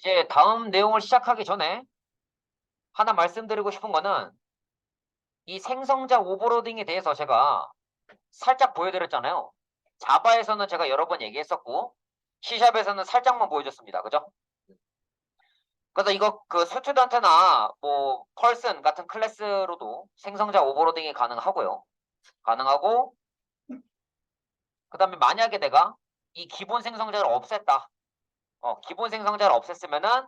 이제 다음 내용을 시작하기 전에 하나 말씀드리고 싶은 거는 이 생성자 오버로딩에 대해서 제가 살짝 보여드렸잖아요. 자바에서는 제가 여러 번 얘기했었고 C샵에서는 살짝만 보여줬습니다. 그죠? 그래서 이거 그 스튜던트나 뭐 펄슨 같은 클래스로도 생성자 오버로딩이 가능하고요. 가능하고 그 다음에 만약에 내가 이 기본 생성자를 없앴다. 기본 생성자를 없앴으면은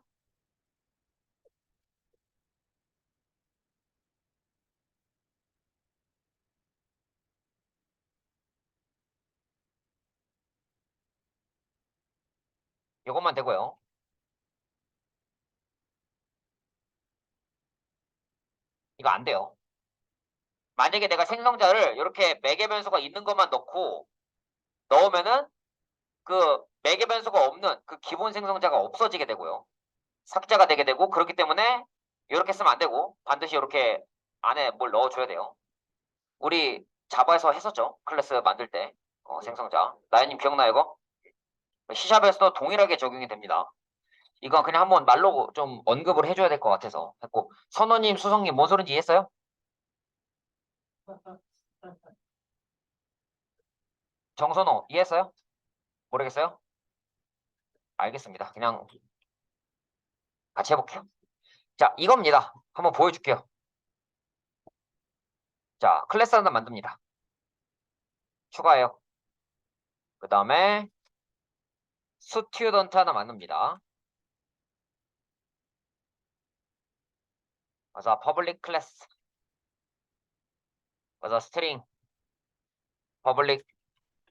이것만 되고요. 이거 안 돼요. 만약에 내가 생성자를 이렇게 매개 변수가 있는 것만 넣으면은 그 매개 변수가 없는 그 기본 생성자가 없어지게 되고요. 삭제가 되게 되고 그렇기 때문에 이렇게 쓰면 안 되고 반드시 이렇게 안에 뭘 넣어줘야 돼요. 우리 자바에서 했었죠. 클래스 만들 때 생성자. 나연님 기억나요 이거? C샵에서도 동일하게 적용이 됩니다. 이건 그냥 한번 말로 좀 언급을 해줘야 될 것 같아서 했고 선호님, 수성님 뭔 소린지 이해했어요? 정선호 이해했어요? 모르겠어요? 알겠습니다. 그냥 같이 해볼게요. 자, 이겁니다. 한번 보여줄게요. 자, 클래스 하나 만듭니다. 추가해요. 그 다음에 스튜던트 하나 만듭니다. 그래서 퍼블릭 클래스, 그래서 스트링, 퍼블릭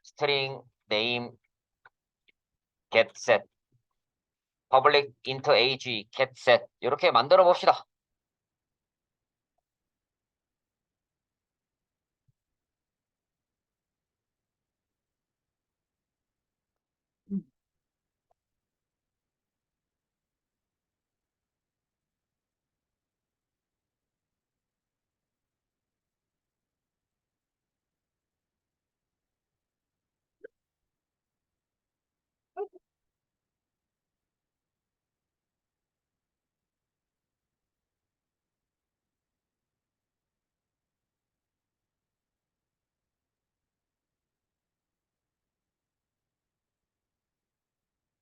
스트링 네임 get set, 퍼블릭 int age get set 이렇게 만들어 봅시다.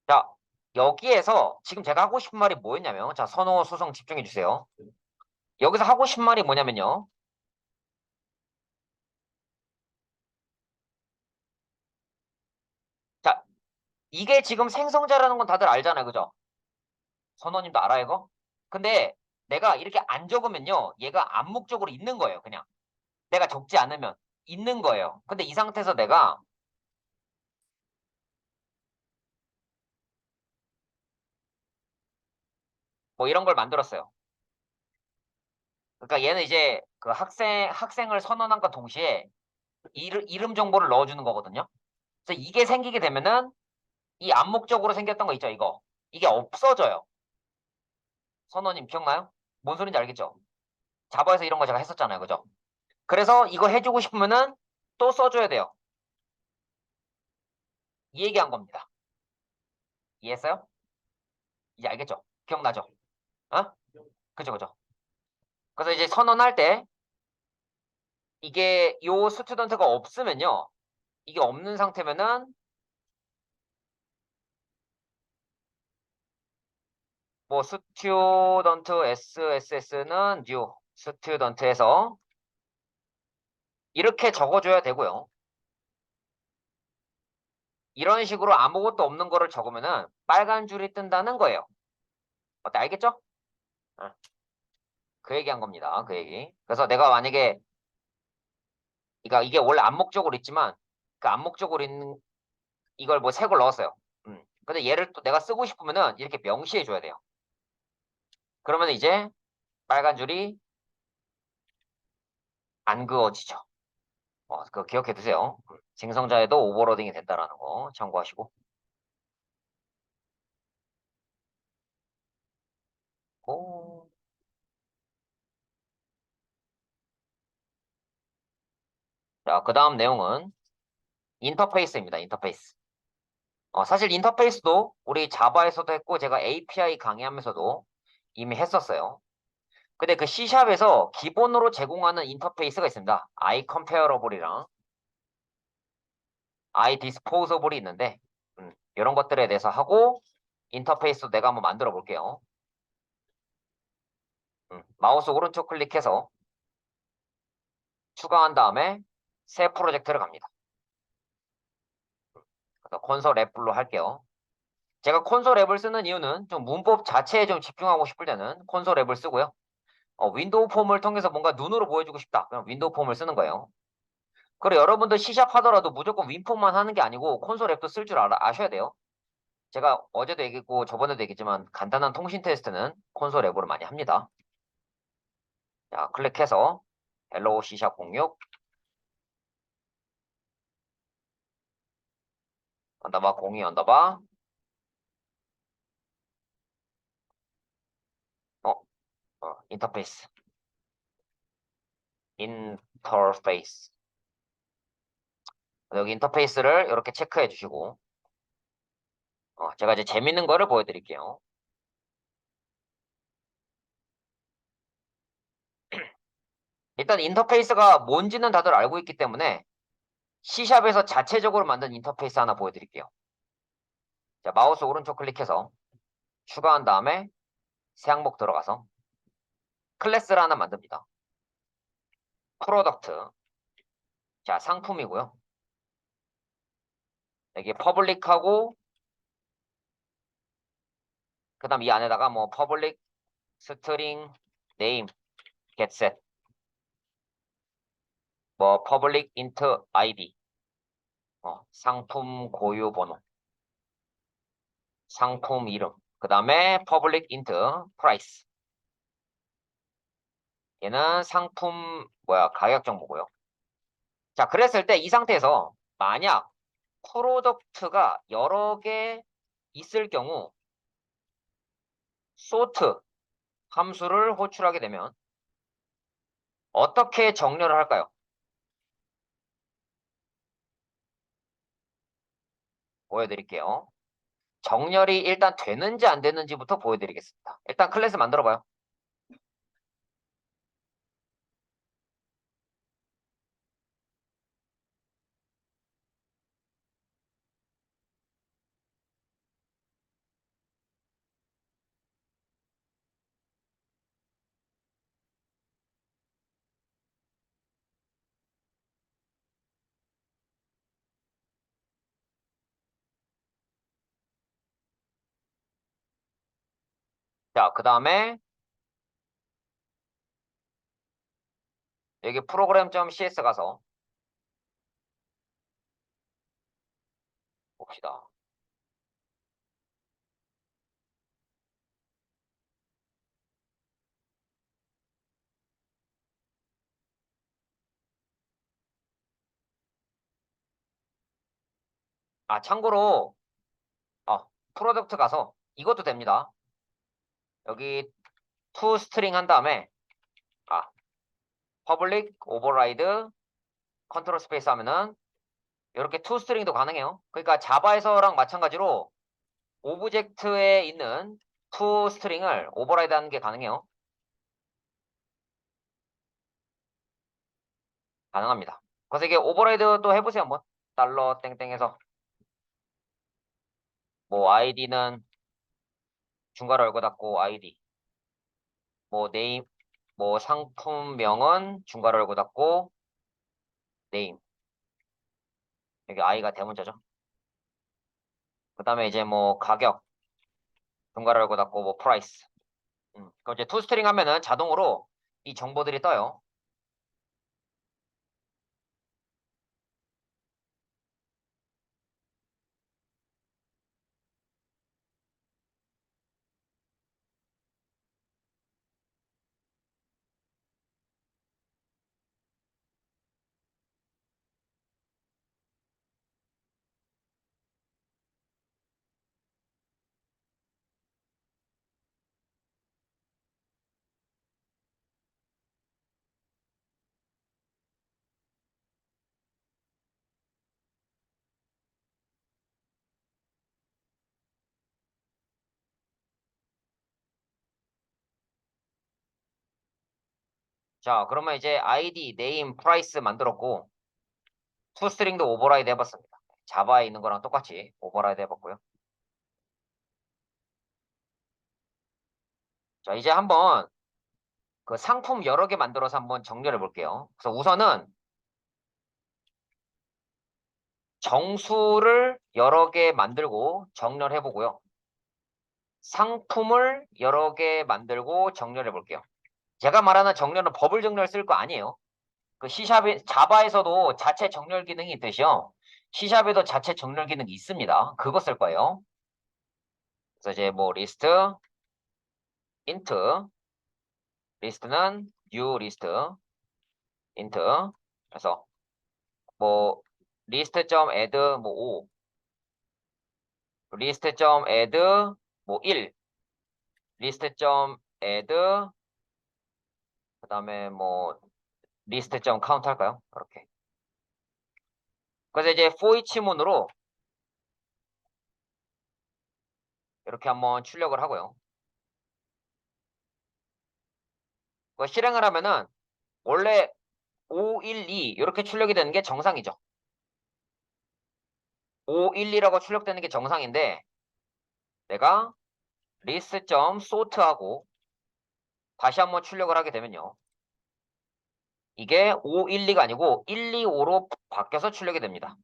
자, 여기에서 지금 제가 하고 싶은 말이 뭐였냐면, 자, 선호, 수성 집중해 주세요. 여기서 하고 싶은 말이 뭐냐면요. 자, 이게 지금 생성자라는 건 다들 알잖아요. 그죠? 선호님도 알아요, 이거? 근데 내가 이렇게 안 적으면요. 얘가 암묵적으로 있는 거예요, 그냥. 내가 적지 않으면 있는 거예요. 근데 이 상태에서 내가 뭐 이런 걸 만들었어요. 그러니까 얘는 이제 그 학생을 선언함과 동시에 이름 정보를 넣어주는 거거든요. 그래서 이게 생기게 되면은 이 암묵적으로 생겼던 거 있죠, 이거. 이게 없어져요. 선호님 기억나요? 뭔 소린지 알겠죠? 자바에서 이런 거 제가 했었잖아요, 그죠? 그래서 이거 해주고 싶으면은 또 써줘야 돼요. 이 얘기한 겁니다. 이해했어요? 이제 알겠죠? 기억나죠? 어? 그죠, 그죠? 그래서 이제 선언할 때 이게 요 스튜던트가 없으면요. 이게 없는 상태면은 뭐 스튜던트 SSS는 new 스튜던트에서 이렇게 적어줘야 되고요. 이런 식으로 아무것도 없는 거를 적으면은 빨간 줄이 뜬다는 거예요. 어때 알겠죠? 어, 그 얘기한 겁니다. 그 얘기. 그래서 내가 만약에 그러니까 이게 원래 암묵적으로 있지만 그 암묵적으로 있는 이걸 뭐 색을 넣었어요. 근데 얘를 또 내가 쓰고 싶으면은 이렇게 명시해 줘야 돼요. 그러면 이제 빨간 줄이 안 그어지죠. 그거 기억해 두세요. 생성자에도 오버로딩이 된다라는 거 참고하시고. 오. 자, 그 다음 내용은 인터페이스입니다. 인터페이스. 사실 인터페이스도 우리 자바에서도 했고 제가 API 강의하면서도 이미 했었어요. 근데 그 C샵에서 기본으로 제공하는 인터페이스가 있습니다. iComparable이랑 iDisposa블이 있는데 이런 것들에 대해서 하고 인터페이스도 내가 한번 만들어 볼게요. 마우스 오른쪽 클릭해서 추가한 다음에 새 프로젝트를 갑니다. 그래서 콘솔 앱로 할게요. 제가 콘솔 앱을 쓰는 이유는 좀 문법 자체에 좀 집중하고 싶을 때는 콘솔 앱을 쓰고요. 윈도우 폼을 통해서 뭔가 눈으로 보여주고 싶다. 그럼 윈도우 폼을 쓰는 거예요. 그리고 여러분들 C샵 하더라도 무조건 윈폼만 하는 게 아니고 콘솔 앱도 쓸 줄 아셔야 돼요. 제가 어제도 얘기했고 저번에도 얘기했지만 간단한 통신 테스트는 콘솔 앱으로 많이 합니다. 자, 클릭해서 hello C샵 06 언더바 02 언더바 어, 인터페이스 인터페이스 여기 인터페이스를 이렇게 체크해 주시고 제가 이제 재밌는 거를 보여드릴게요. 일단 인터페이스가 뭔지는 다들 알고 있기 때문에 C샵에서 자체적으로 만든 인터페이스 하나 보여드릴게요. 자, 마우스 오른쪽 클릭해서 추가한 다음에 새 항목 들어가서 클래스를 하나 만듭니다. 프로덕트. 자, 상품이고요. 여기 퍼블릭하고 그다음 이 안에다가 뭐 퍼블릭 스트링 네임 getset 뭐 퍼블릭 인트 아이디 상품 고유 번호 상품 이름 그다음에 퍼블릭 인트 프라이스 얘는 상품 가격 정보고요. 자, 그랬을 때 이 상태에서 만약 프로덕트가 여러 개 있을 경우 sort 함수를 호출하게 되면 어떻게 정렬을 할까요? 보여드릴게요. 정렬이 일단 되는지 안 되는지부터 보여드리겠습니다. 일단 클래스 만들어봐요. 자, 그 다음에 여기 프로그램.cs 가서 봅시다. 참고로 프로덕트 가서 이것도 됩니다. 여기 to string 한 다음에 public override 컨트롤 스페이스 하면은 이렇게 to string도 가능해요. 그러니까 자바에서랑 마찬가지로 오브젝트에 있는 to string을 오버라이드 하는 게 가능해요. 가능합니다. 그래서 이게 오버라이드도 해보세요 한번. 달러 땡땡해서 뭐 아이디는 중괄호 열고 닫고 아이디 뭐 네임 뭐 상품명은 중괄호 열고 닫고 네임 여기 i가 대문자죠. 그 다음에 이제 뭐 가격 중괄호 열고 닫고 뭐 프라이스 그럼 이제 투스트링 하면은 자동으로 이 정보들이 떠요. 자, 그러면 이제 ID, name, price 만들었고 toString도 오버라이드 해봤습니다. 자바에 있는 거랑 똑같이 오버라이드 해봤고요. 자, 이제 한번 그 상품 여러 개 만들어서 한번 정렬해 볼게요. 그래서 우선은 정수를 여러 개 만들고 정렬해 보고요. 상품을 여러 개 만들고 정렬해 볼게요. 제가 말하는 정렬은 버블 정렬 쓸 거 아니에요. 그 C샵, 자바에서도 자체 정렬 기능이 있듯이요. C샵에도 자체 정렬 기능이 있습니다. 그거 쓸 거예요. 그래서 이제 뭐 리스트, int, 리스트는 new 리스트, int. 그래서 뭐 list.add 뭐 5, list.add 뭐 1, list.add 그다음에 뭐 list.count 할까요? 이렇게. 그래서 이제 for each 문으로 이렇게 한번 출력을 하고요. 그 실행을 하면은 원래 512 이렇게 출력이 되는 게 정상이죠. 512라고 출력되는 게 정상인데 내가 list.sort하고 다시 한번 출력을 하게 되면요. 이게 512가 아니고 125로 바뀌어서 출력이 됩니다.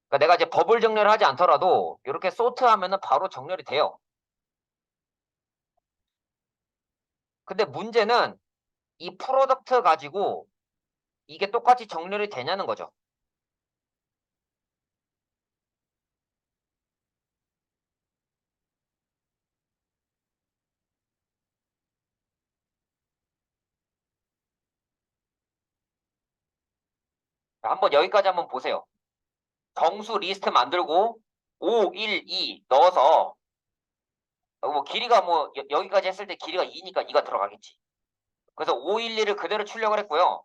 그러니까 내가 이제 버블 정렬을 하지 않더라도 이렇게 sort하면은 바로 정렬이 돼요. 근데 문제는 이 프로덕트 가지고 이게 똑같이 정렬이 되냐는 거죠. 한번 여기까지 한번 보세요. 정수 리스트 만들고 5, 1, 2 넣어서 뭐 길이가 뭐 여기까지 했을 때 길이가 2니까 2가 들어가겠지. 그래서 5, 1, 2를 그대로 출력을 했고요.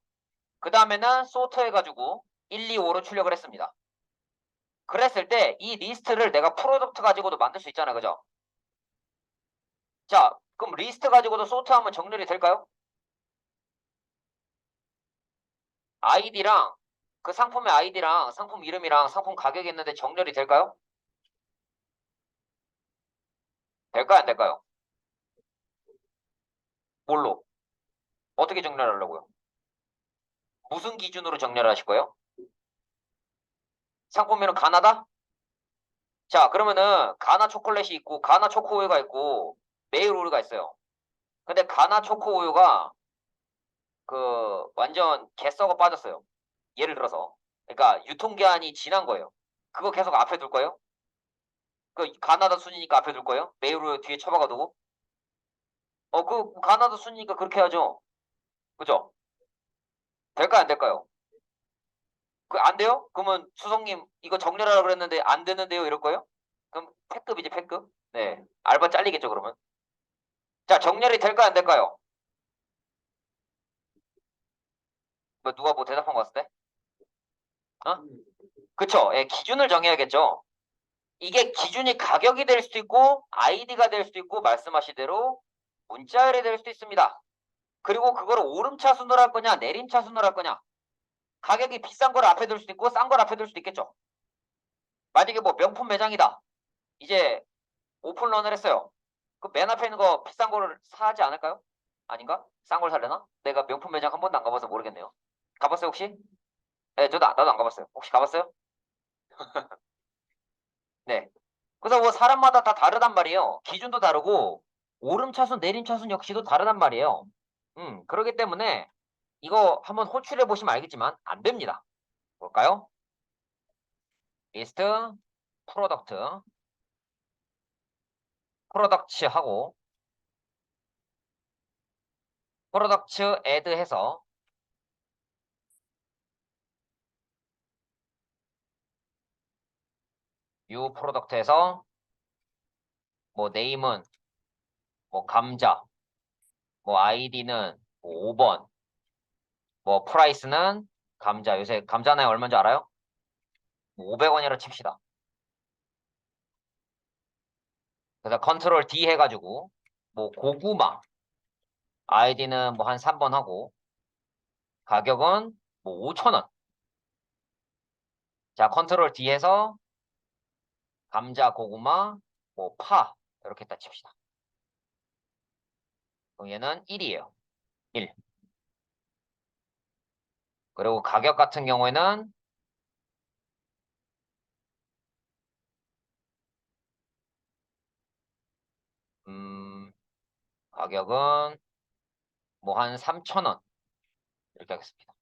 그 다음에는 소트 해가지고 1, 2, 5로 출력을 했습니다. 그랬을 때 이 리스트를 내가 프로덕트 가지고도 만들 수 있잖아요. 그죠? 자, 그럼 리스트 가지고도 소트하면 정렬이 될까요? 아이디랑 그 상품의 아이디랑 상품 이름이랑 상품 가격이 있는데 정렬이 될까요? 될까요? 안 될까요? 뭘로? 어떻게 정렬하려고요? 무슨 기준으로 정렬하실 거예요? 상품명은 가나다? 자, 그러면은 가나 초콜릿이 있고 가나 초코우유가 있고 메일 우유가 있어요. 근데 가나 초코우유가 그 완전 개썩어 빠졌어요. 예를 들어서. 그러니까 유통기한이 지난 거예요. 그거 계속 앞에 둘 거예요? 그 가나다 순이니까 앞에 둘 거예요? 메일 우유 뒤에 처박아 두고? 그 가나다 순이니까 그렇게 하죠. 그죠? 될까요? 안 될까요? 그 안 돼요? 그러면 수석님 이거 정렬하라고 그랬는데 안 되는데요? 이럴 거예요? 그럼 패급이지 패급? 네. 알바 잘리겠죠 그러면? 자, 정렬이 될까요? 안 될까요? 뭐 누가 뭐 대답한 것 같은데? 어? 그쵸? 예, 기준을 정해야겠죠. 이게 기준이 가격이 될 수도 있고 아이디가 될 수도 있고 말씀하신 대로 문자열이 될 수도 있습니다. 그리고 그거를 오름차순으로 할 거냐 내림차순으로 할 거냐. 가격이 비싼 걸 앞에 둘 수도 있고 싼 걸 앞에 둘 수도 있겠죠. 만약에 뭐 명품 매장이다. 이제 오픈런을 했어요. 그 맨 앞에 있는 거 비싼 거를 사지 않을까요? 아닌가? 싼 걸 살려나? 내가 명품 매장 한 번도 안 가봐서 모르겠네요. 가봤어요 혹시? 네, 나도 안 가봤어요. 혹시 가봤어요? 네. 그래서 뭐 사람마다 다 다르단 말이에요. 기준도 다르고 오름차순, 내림차순 역시도 다르단 말이에요. 그렇기 때문에 이거 한번 호출해 보시면 알겠지만 안 됩니다. 볼까요? 리스트, 프로덕트, 프로덕츠 하고 프로덕츠 애드 해서 유 프로덕트에서 뭐 네임은 뭐 감자, 뭐 아이디는 뭐 5번, 뭐 프라이스는 감자. 요새 감자 나이 얼마인 줄 알아요? 500원이라 칩시다. 그래서 컨트롤 D 해가지고 뭐 고구마 아이디는 뭐 한 3번 하고, 가격은 뭐 5,000원. 자, 컨트롤 D에서 감자, 고구마, 뭐 파. 이렇게 딱 칩시다. 그럼 얘는 1이에요. 1. 그리고 가격 같은 경우에는, 음, 가격은 뭐 한 3,000원. 이렇게 하겠습니다.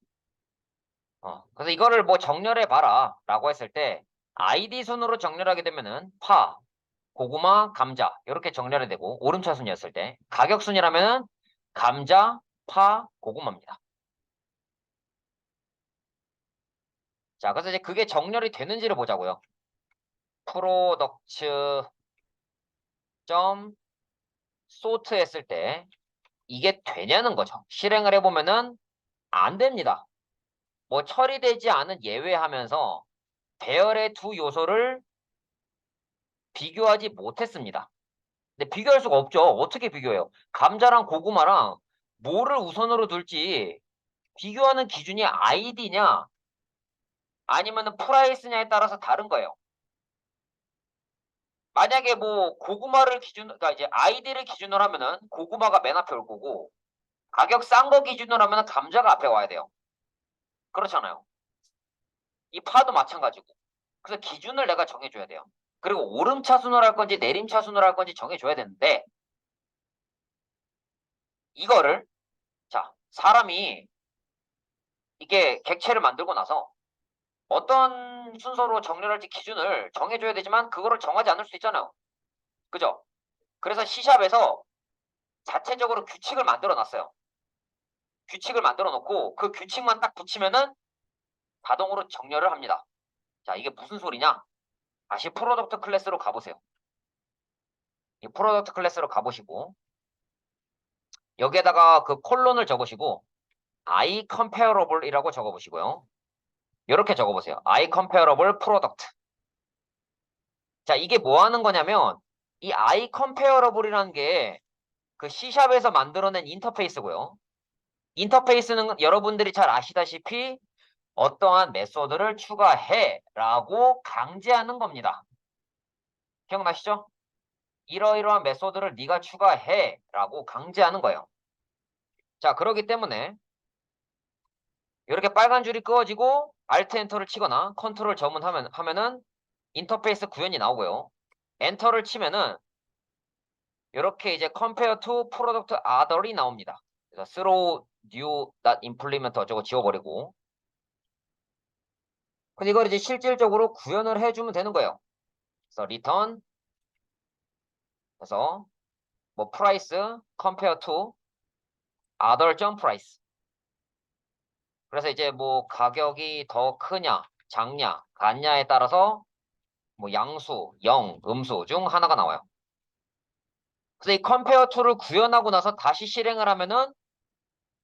그래서 이거를 뭐 정렬해 봐라 라고 했을 때 아이디 순으로 정렬하게 되면은 파, 고구마, 감자 이렇게 정렬이 되고 오름차 순이었을 때 가격 순이라면은 감자, 파, 고구마입니다. 자, 그래서 이제 그게 정렬이 되는지를 보자고요. 프로덕츠 점 소트 했을 때 이게 되냐는 거죠. 실행을 해보면은 안 됩니다. 뭐 처리되지 않은 예외하면서 배열의 두 요소를 비교하지 못했습니다. 근데 비교할 수가 없죠. 어떻게 비교해요? 감자랑 고구마랑 뭐를 우선으로 둘지 비교하는 기준이 아이디냐 아니면은 프라이스냐에 따라서 다른 거예요. 만약에 뭐 고구마를 기준, 그러니까 이제 아이디를 기준으로 하면은 고구마가 맨 앞에 올 거고 가격 싼 거 기준으로 하면은 감자가 앞에 와야 돼요. 그렇잖아요. 이 파도 마찬가지고. 그래서 기준을 내가 정해줘야 돼요. 그리고 오름차순으로 할 건지 내림차순으로 할 건지 정해줘야 되는데 이거를 자 사람이 이게 객체를 만들고 나서 어떤 순서로 정렬할지 기준을 정해줘야 되지만 그거를 정하지 않을 수 있잖아요. 그죠? 그래서 C샵에서 자체적으로 규칙을 만들어 놨어요. 규칙을 만들어 놓고 그 규칙만 딱 붙이면은 자동으로 정렬을 합니다. 자, 이게 무슨 소리냐? 다시 프로덕트 클래스로 가보세요. 이 프로덕트 클래스로 가보시고 여기에다가 그 콜론을 적으시고 I comparable이라고 적어보시고요. 이렇게 적어보세요. I comparable product. 자, 이게 뭐 하는 거냐면 이 I comparable이라는 게 그 C샵에서 만들어낸 인터페이스고요. 인터페이스는 여러분들이 잘 아시다시피 어떠한 메소드를 추가해 라고 강제하는 겁니다. 기억나시죠? 이러이러한 메소드를 네가 추가해 라고 강제하는 거예요. 자, 그러기 때문에 이렇게 빨간 줄이 끄어지고 Alt 엔터를 치거나 컨트롤 하면은 인터페이스 구현이 나오고요. 엔터를 치면은 이렇게 이제 compare to product other이 나옵니다. 그래서 throw new that implement 어쩌고 지워버리고 근데 이걸 이제 실질적으로 구현을 해주면 되는 거예요. 그래서 return 그래서 뭐 price compare to other 점 price 그래서 이제 뭐 가격이 더 크냐 작냐 같냐에 따라서 뭐 양수 0 음수 중 하나가 나와요. 그래서 이 compare to를 구현하고 나서 다시 실행을 하면은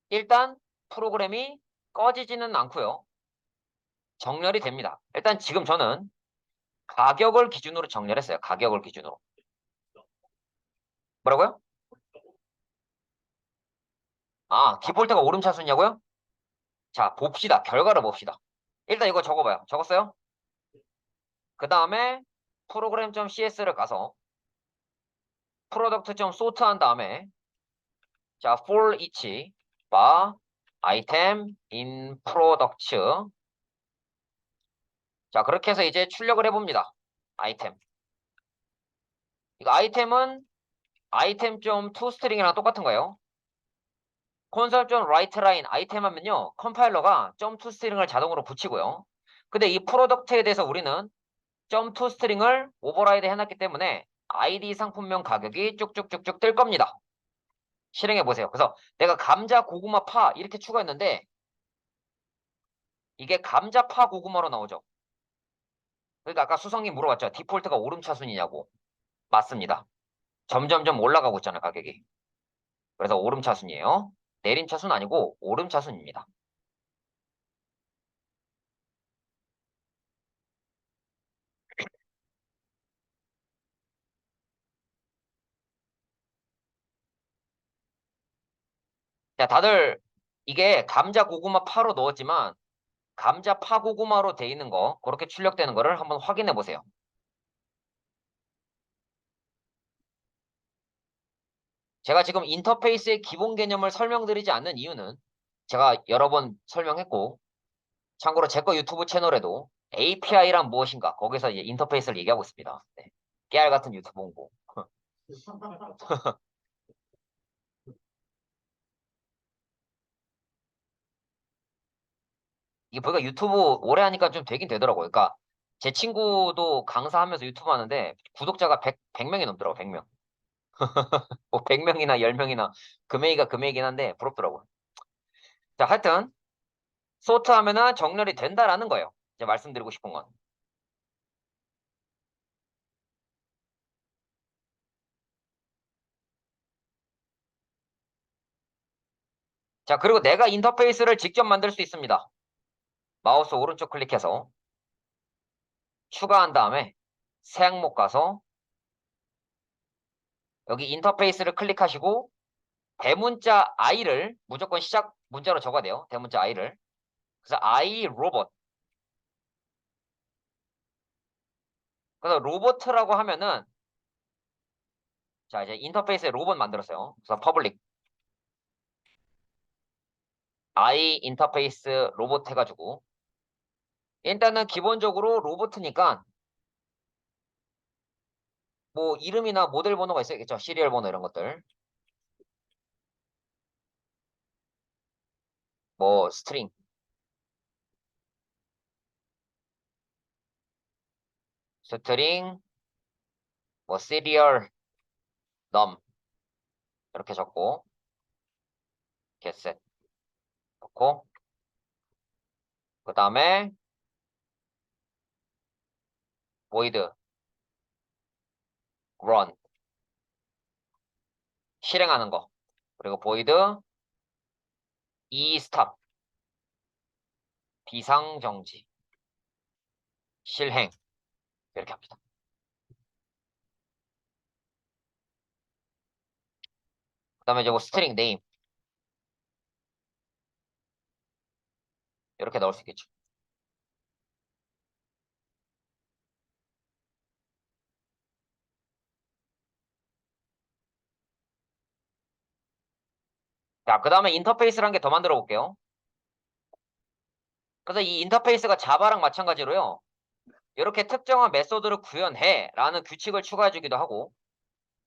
일단 프로그램이 꺼지지는 않고요. 정렬이 됩니다. 일단 지금 저는 가격을 기준으로 정렬했어요. 가격을 기준으로. 뭐라고요? 아, 디폴트가 오름차순이냐고요? 자, 봅시다. 결과를 봅시다. 일단 이거 적어봐요. 적었어요? 그 다음에 프로그램.cs를 가서 프로덕트.sort 한 다음에 자, for each 바 item in products 자, 그렇게 해서 이제 출력을 해봅니다. 아이템. 이거 아이템은 item.toString이랑 똑같은 거예요. console.writeLine 아이템 하면요. 컴파일러가 .toString을 자동으로 붙이고요. 근데 이 프로덕트에 대해서 우리는 .toString을 오버라이드 해놨기 때문에 ID 상품명 가격이 쭉쭉쭉쭉 뜰 겁니다. 실행해 보세요. 그래서 내가 감자, 고구마, 파 이렇게 추가했는데 이게 감자, 파, 고구마로 나오죠. 그러니까 아까 수성이 물어봤죠. 디폴트가 오름차순이냐고. 맞습니다. 점점점 올라가고 있잖아요, 가격이. 그래서 오름차순이에요. 내림차순 아니고 오름차순입니다. 자, 다들 이게 감자, 고구마, 파로 넣었지만 감자, 파, 고구마로 돼 있는 거, 그렇게 출력되는 거를 한번 확인해 보세요. 제가 지금 인터페이스의 기본 개념을 설명드리지 않는 이유는 제가 여러 번 설명했고, 참고로 제 거 유튜브 채널에도 API란 무엇인가, 거기서 이제 인터페이스를 얘기하고 있습니다. 네. 깨알 같은 유튜브 홍보. 이게 보니까 유튜브 오래 하니까 좀 되긴 되더라고요. 그러니까 제 친구도 강사하면서 유튜브 하는데 구독자가 100명이 넘더라고, 100명. 뭐 100명이나 10명이나 금액이가 금액이긴 한데 부럽더라고요. 자, 하여튼 소트하면은 정렬이 된다라는 거예요. 이제 말씀드리고 싶은 건. 자, 그리고 내가 인터페이스를 직접 만들 수 있습니다. 마우스 오른쪽 클릭해서 추가한 다음에 새 항목 가서 여기 인터페이스를 클릭하시고 대문자 I를 무조건 시작 문자로 적어야 돼요. 대문자 I를. 그래서 I 로봇. 그래서 로봇이라고 하면은 자, 이제 인터페이스에 로봇 만들었어요. 그래서 퍼블릭 I 인터페이스 로봇 해가지고 일단은 기본적으로 로봇이니까 뭐 이름이나 모델 번호가 있어야겠죠. 시리얼 번호 이런 것들. 뭐 스트링, 스트링, 뭐 시리얼, 넘 이렇게 적고 getset 넣고 그 다음에 void run 실행하는 거 그리고 void e stop 비상정지 실행 이렇게 합니다. 그 다음에 이제 뭐 스트링 네임 이렇게 넣을 수 있겠죠. 자, 그 다음에 인터페이스라는 게 더 만들어 볼게요. 그래서 이 인터페이스가 자바랑 마찬가지로요. 이렇게 특정한 메소드를 구현해 라는 규칙을 추가해 주기도 하고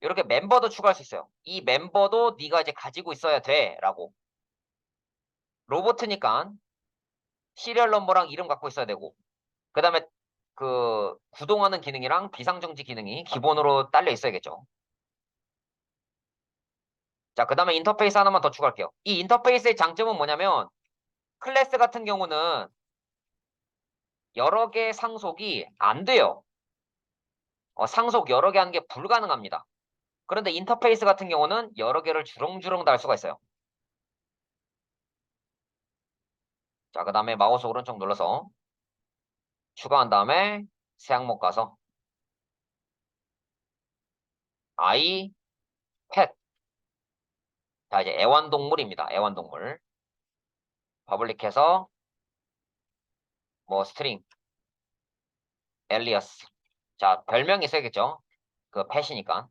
이렇게 멤버도 추가할 수 있어요. 이 멤버도 네가 이제 가지고 있어야 돼 라고. 로보트니까 시리얼 넘버랑 이름 갖고 있어야 되고 그 다음에 그 구동하는 기능이랑 비상정지 기능이 기본으로 딸려 있어야겠죠. 자, 그 다음에 인터페이스 하나만 더 추가할게요. 이 인터페이스의 장점은 뭐냐면 클래스 같은 경우는 여러 개 상속이 안 돼요. 상속 여러 개 하는 게 불가능합니다. 그런데 인터페이스 같은 경우는 여러 개를 주렁주렁 달 수가 있어요. 자, 그 다음에 마우스 오른쪽 눌러서 추가한 다음에 새 항목 가서 I, pet. 자, 이제 애완동물입니다. 애완동물. 퍼블릭해서 뭐 스트링, 엘리어스. 자, 별명이 있어야겠죠. 그 펫이니까.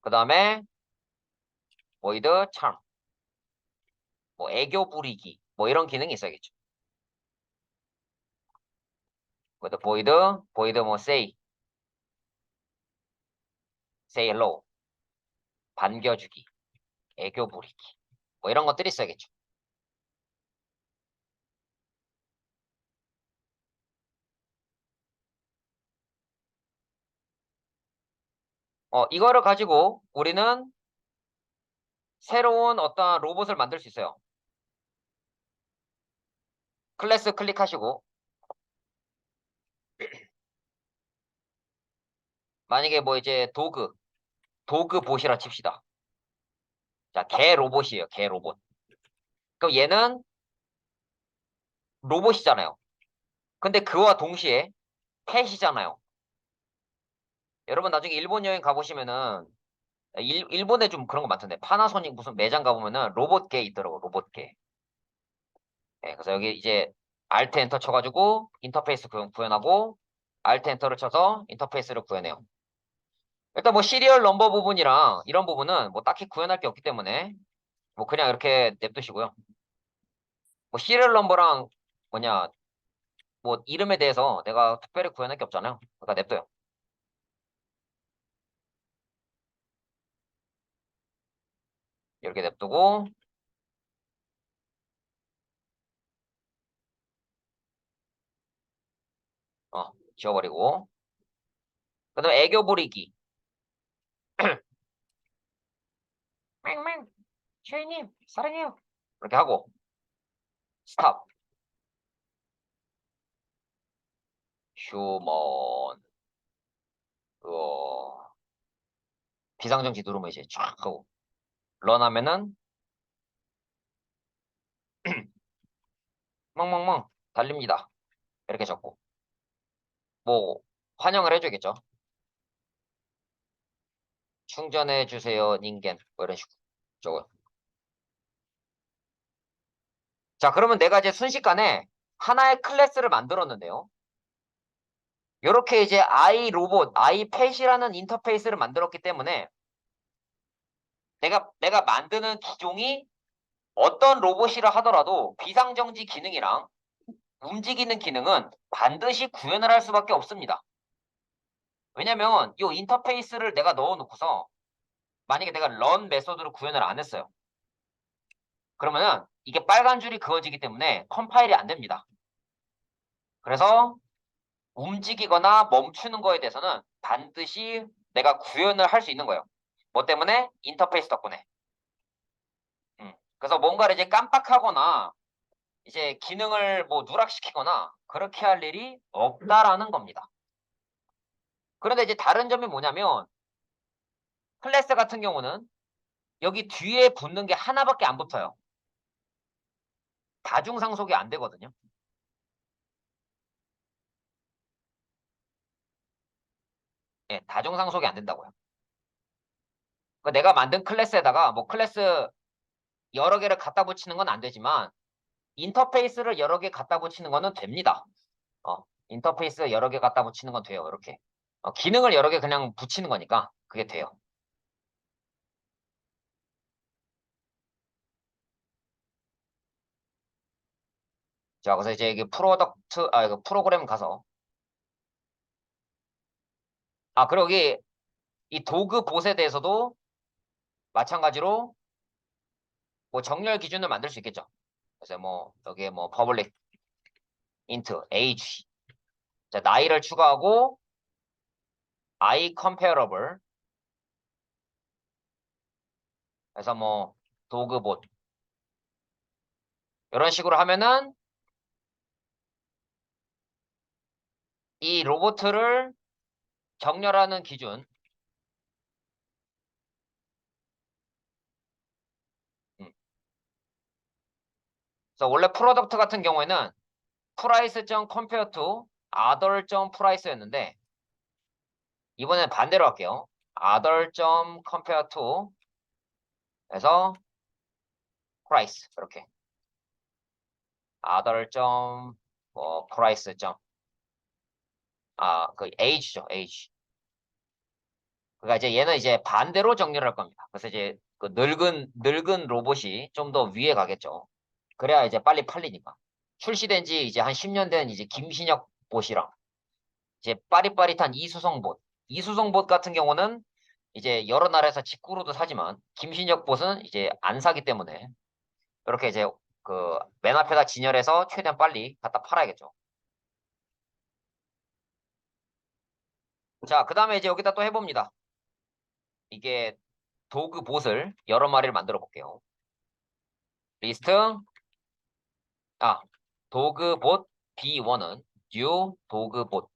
그 다음에 void charm. 뭐 애교 부리기. 뭐 이런 기능이 있어야겠죠. 그것도 void 뭐 say hello. 반겨주기. 애교 부리기. 뭐 이런 것들이 있어야겠죠. 이거를 가지고 우리는 새로운 어떤 로봇을 만들 수 있어요. 클래스 클릭하시고 만약에 뭐 이제 도그 봇이라 칩시다. 자, 개 로봇이에요. 개 로봇. 그럼 얘는 로봇이잖아요. 근데 그와 동시에 펫이잖아요. 여러분 나중에 일본 여행 가보시면은 일본에 좀 그런 거 많던데. 파나소닉 무슨 매장 가보면은 로봇계 있더라고, 로봇계. 예, 그래서 여기 이제 Alt 엔터 쳐가지고 인터페이스 구현하고 Alt 엔터를 쳐서 인터페이스를 구현해요. 일단 뭐 시리얼 넘버 부분이랑 이런 부분은 뭐 딱히 구현할 게 없기 때문에 뭐 그냥 이렇게 냅두시고요. 뭐 시리얼 넘버랑 뭐냐 뭐 이름에 대해서 내가 특별히 구현할 게 없잖아요. 그러니까 냅둬요. 이렇게 냅두고 지워버리고 그다음에 애교 부리기 맹맹 주인님 사랑해요 이렇게 하고 스탑 휴먼 비상정지 누르면 이제 쫙 하고 런 하면은 멍멍멍 달립니다. 이렇게 적고 뭐 환영을 해줘야겠죠. 충전해 주세요 닌겐 뭐 이런 식으로 적어요. 자 그러면 내가 이제 순식간에 하나의 클래스를 만들었는데요. 이렇게 이제 i 로봇, i 펫이라는 인터페이스를 만들었기 때문에 내가 만드는 기종이 어떤 로봇이라 하더라도 비상정지 기능이랑 움직이는 기능은 반드시 구현을 할 수밖에 없습니다. 왜냐면 이 인터페이스를 내가 넣어놓고서 만약에 내가 run 메소드로 구현을 안 했어요. 그러면은 이게 빨간 줄이 그어지기 때문에 컴파일이 안 됩니다. 그래서 움직이거나 멈추는 거에 대해서는 반드시 내가 구현을 할 수 있는 거예요. 뭐 때문에? 인터페이스 덕분에. 그래서 뭔가를 이제 깜빡하거나 이제 기능을 뭐 누락시키거나 그렇게 할 일이 없다라는 겁니다. 그런데 이제 다른 점이 뭐냐면 클래스 같은 경우는 여기 뒤에 붙는 게 하나밖에 안 붙어요. 다중상속이 안 되거든요. 예, 다중상속이 안 된다고요. 그러니까 내가 만든 클래스에다가 뭐 클래스 여러 개를 갖다 붙이는 건 안 되지만 인터페이스를 여러 개 갖다 붙이는 거는 됩니다. 인터페이스 여러 개 갖다 붙이는 건 돼요. 이렇게. 기능을 여러 개 그냥 붙이는 거니까 그게 돼요. 자, 그래서 이제 이게 이거 프로그램 가서 그리고 여기 이 도그 봇에 대해서도 마찬가지로 뭐 정렬 기준을 만들 수 있겠죠. 그래서 뭐 여기에 뭐 public int age 자, 나이를 추가하고 i comparable 그래서 뭐 도그 봇 이런 식으로 하면은 이 로봇을 정렬하는 기준 음. 그래서 원래 프로덕트 같은 경우에는 price.compare to other.price였는데 이번엔 반대로 할게요. other.compare to 해서 price 이렇게 other. price. 그 age죠, age. 그러니까 이제 얘는 이제 반대로 정렬할 겁니다. 그래서 이제 그 늙은 로봇이 좀 더 위에 가겠죠. 그래야 이제 빨리 팔리니까. 출시된 지 이제 한 10년 된 이제 김신혁 봇이랑 이제 빠릿빠릿한 이수성 봇. 이수성 봇 같은 경우는 이제 여러 나라에서 직구로도 사지만 김신혁 봇은 이제 안 사기 때문에 이렇게 이제 그 맨 앞에다 진열해서 최대한 빨리 갖다 팔아야겠죠. 자, 그 다음에 이제 여기다 또 해봅니다. 이게 도그 봇을 여러 마리를 만들어 볼게요. 리스트, 아, 도그 봇 B1은 new 도그 봇.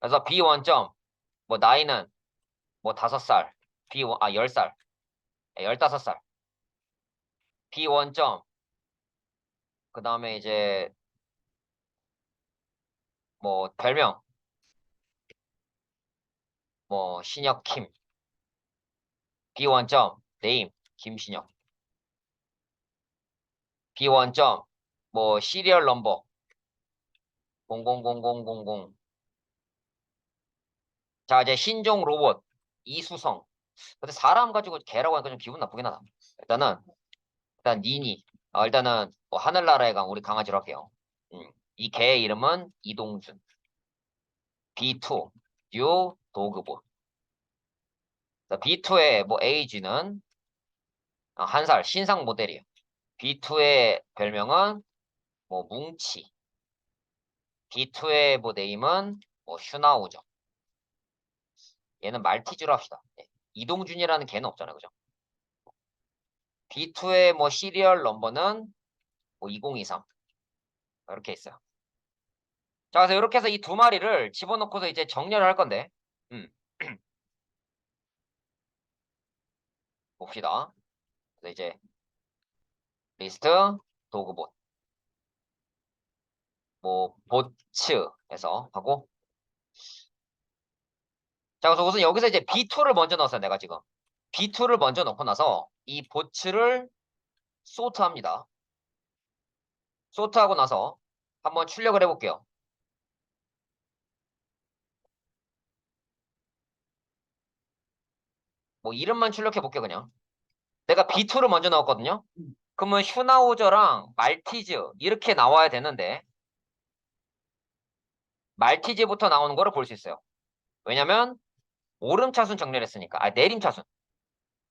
그래서 B1 점, 뭐 나이는 뭐 5살, B1, 10살, 15살. B1 점, 그 다음에 이제 뭐 별명, 뭐 신혁킴. B1 점 name 김신영. B1 점뭐 시리얼 넘버 000000. 자, 이제 신종 로봇 이수성. 근데 사람 가지고 개라고 하니까 좀 기분 나쁘긴 하다. 일단 니니. 일단은 뭐 하늘나라의 강 우리 강아지로 할게요. 이 개의 이름은 이동준. B2 뉴 도그봇. B2의 뭐 에이지는 1살 신상 모델이에요. B2의 별명은 뭐 뭉치. B2의 뭐 네임은 뭐 슈나우저. 얘는 말티즈로 합시다. 네. 이동준이라는 개는 없잖아요, 그죠? B2의 뭐 시리얼 넘버는 뭐 2023. 이렇게 있어요. 자, 그래서 이렇게 해서 이 두 마리를 집어넣고서 이제 정렬을 할 건데, 음, 봅시다. 그래서 이제 리스트, 도그봇, 뭐 보츠에서 하고, 자, 그래서 우선 여기서 이제 B2를 먼저 넣었어요, 내가 지금. B2를 먼저 넣고 나서 이 보츠를 소트합니다. 소트하고 나서 한번 출력을 해볼게요. 뭐 이름만 출력해볼게요, 그냥. 내가 B2를 먼저 넣었거든요. 그러면 슈나우저랑 말티즈 이렇게 나와야 되는데 말티즈부터 나오는 거를 볼 수 있어요. 왜냐면 오름차순 정렬했으니까. 내림차순.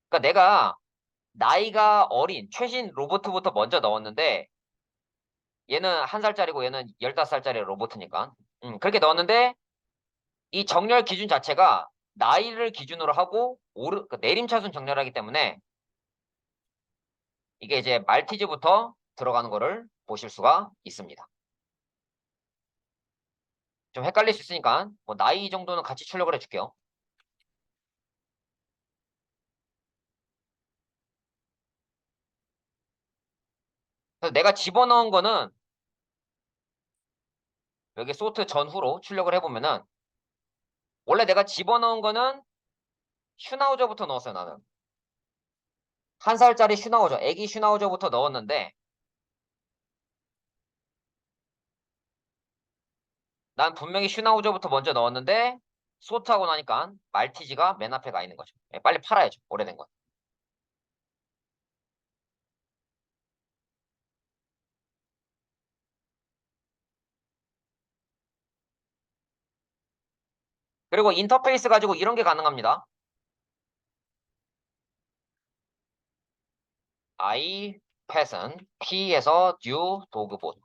그러니까 내가 나이가 어린 최신 로봇부터 먼저 넣었는데 얘는 1살짜리고 얘는 15살짜리 로봇이니까. 그렇게 넣었는데 이 정렬 기준 자체가 나이를 기준으로 하고 내림차순 정렬하기 때문에 이게 이제 말티즈부터 들어가는 거를 보실 수가 있습니다. 좀 헷갈릴 수 있으니까 뭐 나이 정도는 같이 출력을 해줄게요. 그래서 내가 집어넣은 거는 여기 소트 전후로 출력을 해보면은 원래 내가 집어넣은 거는 슈나우저부터 넣었어요, 나는. 1살짜리 슈나우저, 애기 슈나우저부터 넣었는데 난 분명히 슈나우저부터 먼저 넣었는데 소트하고 나니까 말티즈가 맨 앞에 가 있는 거죠. 빨리 팔아야죠, 오래된 건. 그리고 인터페이스 가지고 이런 게 가능합니다. I 패슨 P에서 new 도그봇.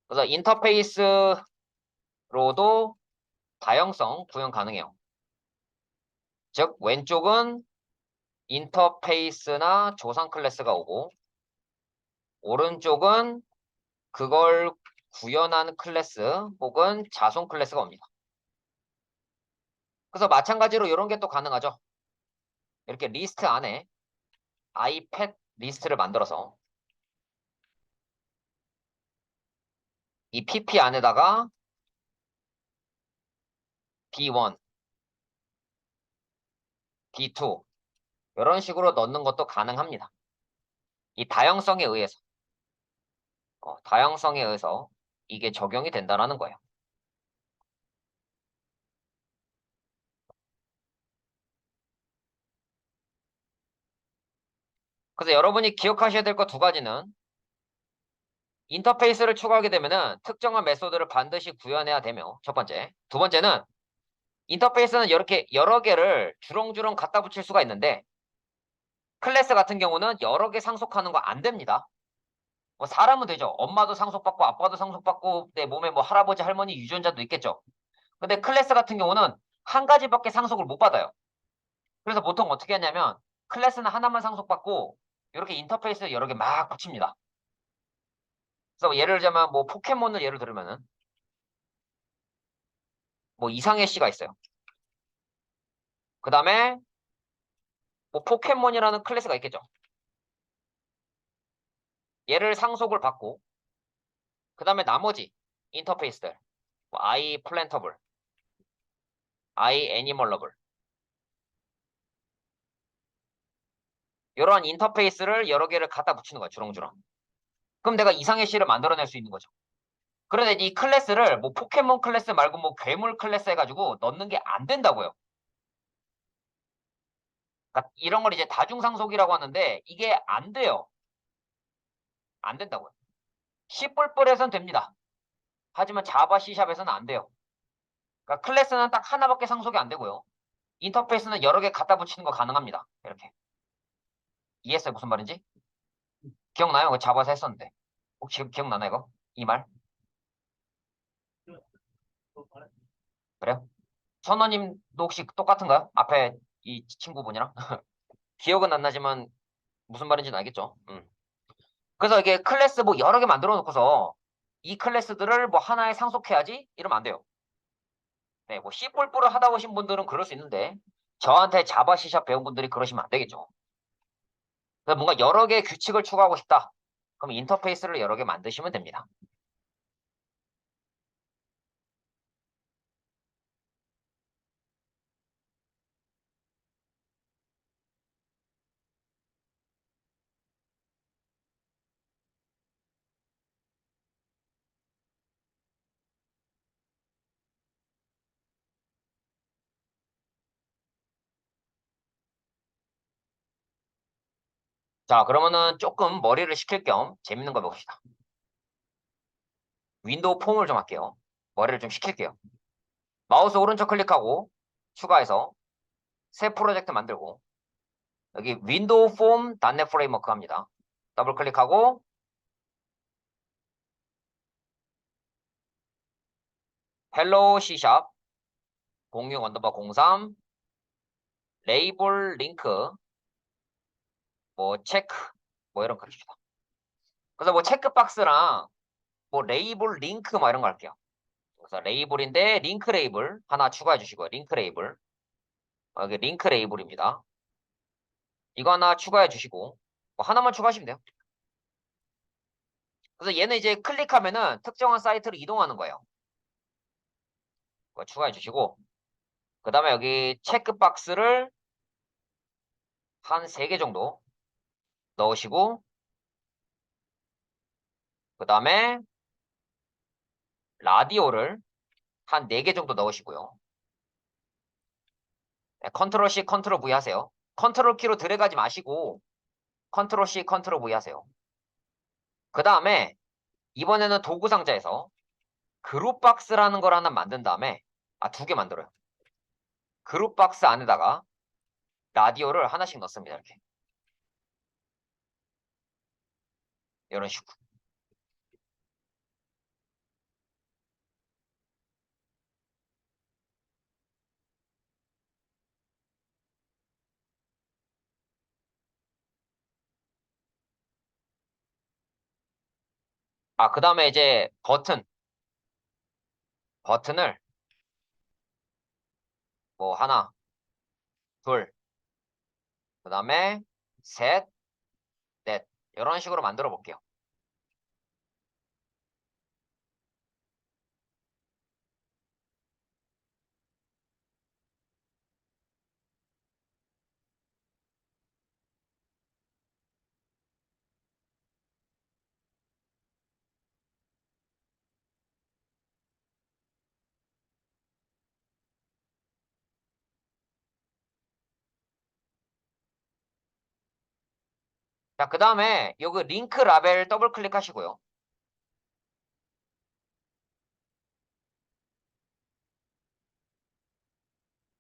그래서 인터페이스로도 다형성 구현 가능해요. 즉 왼쪽은 인터페이스나 조상 클래스가 오고 오른쪽은 그걸 구현한 클래스 혹은 자손 클래스가 옵니다. 그래서 마찬가지로 이런 게 또 가능하죠. 이렇게 리스트 안에 아이팻 리스트를 만들어서 이 PP 안에다가 B1, B2 이런 식으로 넣는 것도 가능합니다. 이 다양성에 의해서 이게 적용이 된다는 거예요. 그래서 여러분이 기억하셔야 될 것 두 가지는 인터페이스를 추가하게 되면은 특정한 메소드를 반드시 구현해야 되며 첫 번째. 두 번째는 인터페이스는 이렇게 여러 개를 주렁주렁 갖다 붙일 수가 있는데 클래스 같은 경우는 여러 개 상속하는 거 안 됩니다. 뭐 사람은 되죠. 엄마도 상속받고 아빠도 상속받고 내 몸에 뭐 할아버지 할머니 유전자도 있겠죠. 근데 클래스 같은 경우는 한 가지밖에 상속을 못 받아요. 그래서 보통 어떻게 하냐면 클래스는 하나만 상속받고 이렇게 인터페이스에 여러 개 막 붙입니다. 그래서 뭐 예를 들자면 뭐 포켓몬을 예를 들면은 뭐 이상해 씨가 있어요. 그 다음에 뭐 포켓몬이라는 클래스가 있겠죠. 얘를 상속을 받고 그 다음에 나머지 인터페이스들 뭐 아이 플랜터블, 아이 애니멀러블 이런 인터페이스를 여러 개를 갖다 붙이는 거야, 주렁주렁. 그럼 내가 이상의 C를 만들어낼 수 있는 거죠. 그런데 이 클래스를 뭐 포켓몬 클래스 말고 뭐 괴물 클래스 해가지고 넣는 게 안 된다고요. 그러니까 이런 걸 이제 다중상속이라고 하는데 이게 안 돼요. 안 된다고요. C++에선 됩니다. 하지만 자바 C샵에서는 안 돼요. 그러니까 클래스는 딱 하나밖에 상속이 안 되고요. 인터페이스는 여러 개 갖다 붙이는 거 가능합니다. 이렇게. 이해했어요? 무슨 말인지? 기억나요? 그 자바에서 했었는데. 혹시 기억나나 이거? 이 말? 그래요? 선호님도 혹시 똑같은가요? 앞에 이 친구분이랑? 기억은 안 나지만 무슨 말인지는 알겠죠? 그래서 이게 클래스 뭐 여러 개 만들어 놓고서 이 클래스들을 뭐 하나에 상속해야지? 이러면 안 돼요. 네, 뭐 C++를 하다 오신 분들은 그럴 수 있는데 저한테 자바 C샵 배운 분들이 그러시면 안 되겠죠. 그래서 뭔가 여러 개의 규칙을 추가하고 싶다. 그럼 인터페이스를 여러 개 만드시면 됩니다. 자, 그러면은 조금 머리를 식힐 겸 재밌는 거 봅시다. 윈도우 폼을 좀 할게요. 머리를 좀 식힐게요. 마우스 오른쪽 클릭하고 추가해서 새 프로젝트 만들고 여기 윈도우 폼 .NET 프레임워크 합니다. 더블 클릭하고 헬로 C샵 06 언더바 03 레이블 링크 뭐 체크 뭐 이런 거 합시다. 그래서 뭐 체크박스랑 뭐 레이블 링크 뭐 이런 거 할게요. 그래서 레이블인데 링크 레이블 하나 추가해 주시고요. 링크 레이블 여기 링크 레이블입니다. 이거 하나 추가해 주시고 뭐 하나만 추가하시면 돼요. 그래서 얘는 이제 클릭하면은 특정한 사이트로 이동하는 거예요. 그거 추가해 주시고 그 다음에 여기 체크박스를 한 3개 정도 넣으시고 그 다음에 라디오를 한 4개 정도 넣으시고요. 네, 컨트롤 C, 컨트롤 V 하세요. 컨트롤 키로 들어가지 마시고 컨트롤 C, 컨트롤 V 하세요. 그 다음에 이번에는 도구 상자에서 그룹 박스라는 걸 하나 만든 다음에 2개 만들어요. 그룹 박스 안에다가 라디오를 하나씩 넣습니다. 이렇게. 이런 식으로. 그 다음에 이제 버튼을 뭐 하나, 둘, 그 다음에 셋, 넷 이런 식으로 만들어 볼게요. 자, 그 다음에 여기 링크 라벨 더블 클릭하시고요.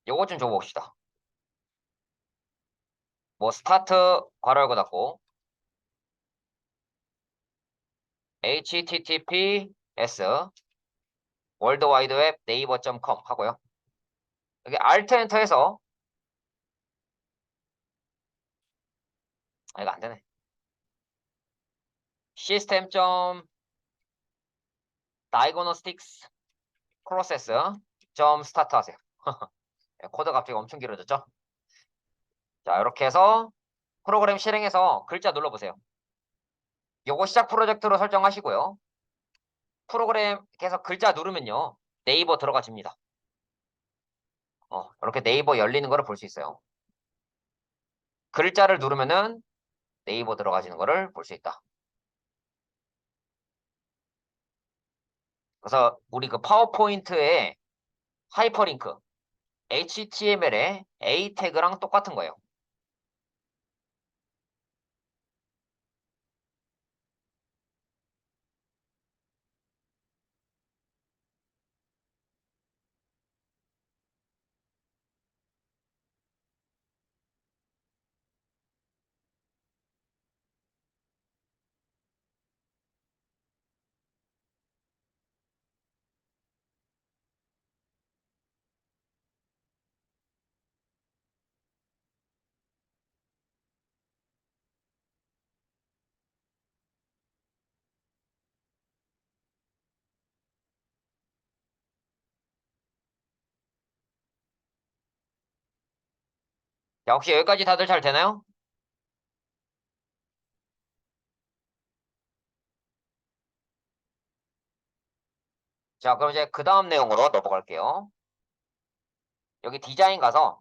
요거 좀 줘봅시다. 뭐 스타트 괄호 열고 닫고 https 월드와이드웹 네이버.com 하고요. 여기 Alt 엔터 해서 이거 안 되네. 시스템 점 다이고노스틱스 프로세스 점 스타트 하세요. 코드 갑자기 엄청 길어졌죠? 자, 이렇게 해서 프로그램 실행해서 글자 눌러보세요. 요거 시작 프로젝트로 설정하시고요. 프로그램에서 글자 누르면요. 네이버 들어가집니다. 이렇게 네이버 열리는 거를 볼 수 있어요. 글자를 누르면은 네이버 들어가지는 거를 볼 수 있다. 그래서 우리 그 파워포인트에 하이퍼링크 HTML에 A 태그랑 똑같은 거예요. 자, 혹시 여기까지 다들 잘 되나요? 자, 그럼 이제 그 다음 내용으로 넘어갈게요. 여기 디자인 가서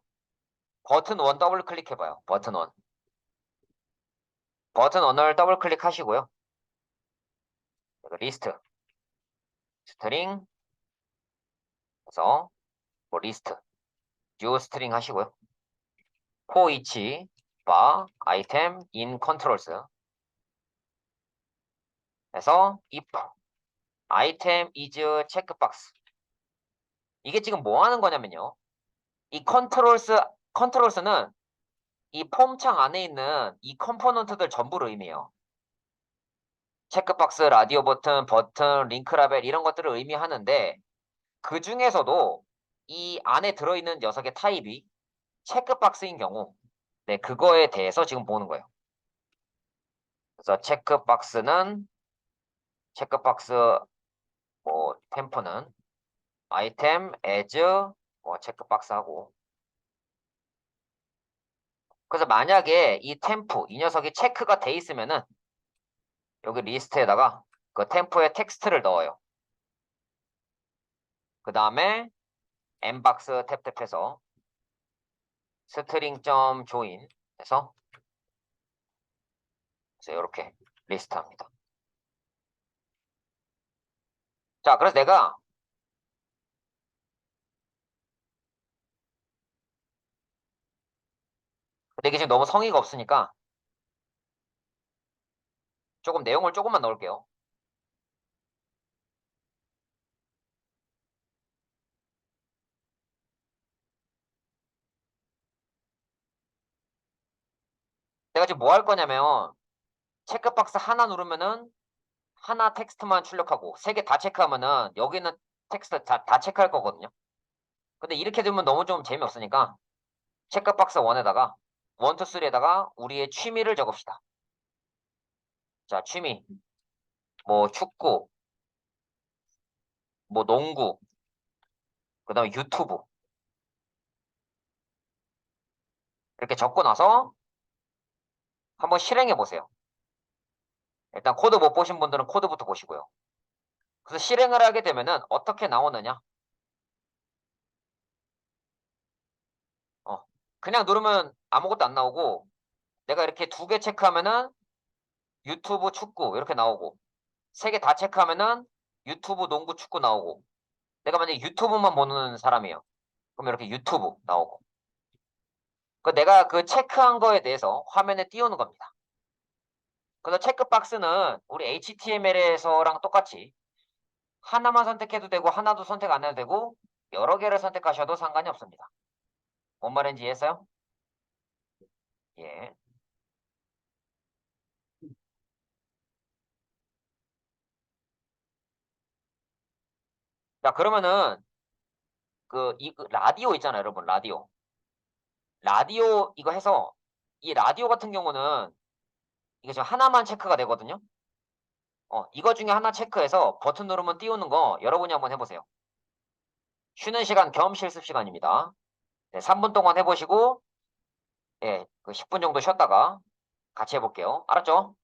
버튼 1 더블 클릭해봐요. 버튼 1. 버튼 1을 더블 클릭하시고요. 여기 리스트, 스트링, 그래서 뭐 리스트, 듀오 스트링 하시고요. for each 바 아이템 in controls 해서 if item is checkbox. 이게 지금 뭐 하는 거냐면요. 이 컨트롤스는 이 폼창 안에 있는 이 컴포넌트들 전부를 의미해요. 체크박스, 라디오 버튼, 링크 라벨 이런 것들을 의미하는데 그 중에서도 이 안에 들어있는 녀석의 타입이 체크박스인 경우 네, 그거에 대해서 지금 보는 거예요. 그래서 체크박스 뭐 템프는 아이템 as 뭐 체크박스 하고 그래서 만약에 이 템프 이 녀석이 체크가 돼 있으면은 여기 리스트에다가 그 템프의 텍스트를 넣어요. 그 다음에 엠박스 탭탭해서 스트링 점 조인 해서 이렇게 리스트합니다. 자, 그래서 내가 근데 이게 지금 너무 성의가 없으니까 조금 내용을 조금만 넣을게요. 내가 지금 뭐 할 거냐면 체크박스 하나 누르면은 하나 텍스트만 출력하고 세 개 다 체크하면은 여기 있는 텍스트 다 체크할 거거든요. 근데 이렇게 되면 너무 좀 재미없으니까 체크박스 1에다가 1, 2, 3에다가 우리의 취미를 적읍시다. 자, 취미. 뭐 축구, 뭐 농구, 그다음에 유튜브. 이렇게 적고 나서 한번 실행해 보세요. 일단 코드 못 보신 분들은 코드부터 보시고요. 그래서 실행을 하게 되면은 어떻게 나오느냐? 어, 그냥 누르면 아무것도 안 나오고 내가 이렇게 두 개 체크하면은 유튜브 축구 이렇게 나오고 세 개 다 체크하면은 유튜브 농구 축구 나오고 내가 만약에 유튜브만 보는 사람이에요. 그럼 이렇게 유튜브 나오고 그 내가 그 체크한 거에 대해서 화면에 띄우는 겁니다. 그래서 체크박스는 우리 HTML에서랑 똑같이 하나만 선택해도 되고 하나도 선택 안 해도 되고 여러 개를 선택하셔도 상관이 없습니다. 뭔 말인지 이해했어요? 예. 자, 그러면은 그 라디오 있잖아요, 여러분. 라디오. 라디오 이거 해서 이 라디오 같은 경우는 이게 지금 하나만 체크가 되거든요. 이거 중에 하나 체크해서 버튼 누르면 띄우는 거 여러분이 한번 해보세요. 쉬는 시간 겸 실습 시간입니다. 네, 3분 동안 해보시고, 예, 그 10분 정도 쉬었다가 같이 해볼게요. 알았죠?